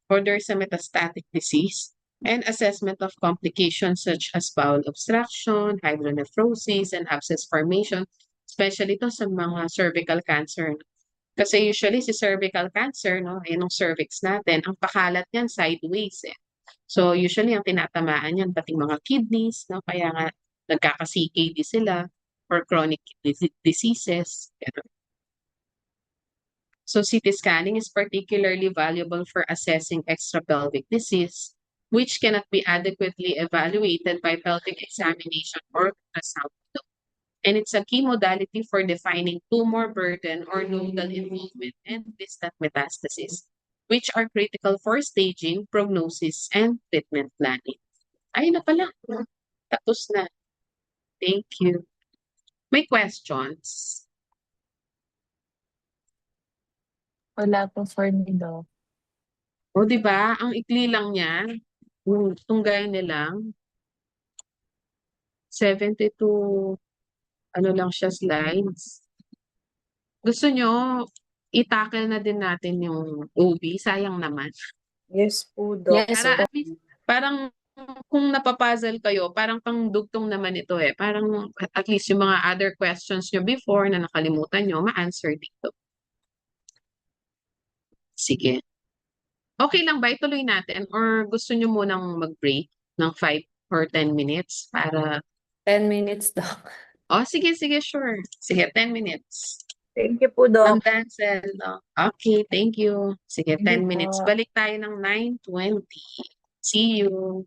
or there's a metastatic disease, and assessment of complications such as bowel obstruction, hydronephrosis, and abscess formation, especially to sa mga cervical cancer. Kasi usually si cervical cancer, no, yung cervix natin, ang pakalat niyan sideways eh. So usually ang tinatamaan niyan pati mga kidneys, no, kaya nga nagkaka-CKD sila or chronic kidney diseases. Ganun. So CT scanning is particularly valuable for assessing extrapelvic disease, which cannot be adequately evaluated by pelvic examination or ultrasound. And it's a key modality for defining tumor burden or nodal involvement and distant metastasis, which are critical for staging, prognosis, and treatment planning. Ay na pala. Tapos na. Thank you. May questions? Wala po for me, Doc. O, di ba? Ang ikli lang niya. Tunggay nilang 72 ano lang siya slides. Gusto nyo i-tackle na din natin yung OB? Sayang naman. Yes po, Doc. Yes Para po. at least, parang kung napapuzzle kayo, parang pangdugtong naman ito eh. Parang at least yung mga other questions nyo before na nakalimutan nyo, ma-answer dito. Sige. Okay lang ba? Ituloy natin or gusto nyo munang mag-break ng 5 or 10 minutes para... 10 minutes, Doc. Oh, sige, sure. Sige, 10 minutes. Thank you po, Ang Doc. cancel, no? Okay, thank you. Sige, Thank 10 you minutes. po. Balik tayo ng 9:20. See you.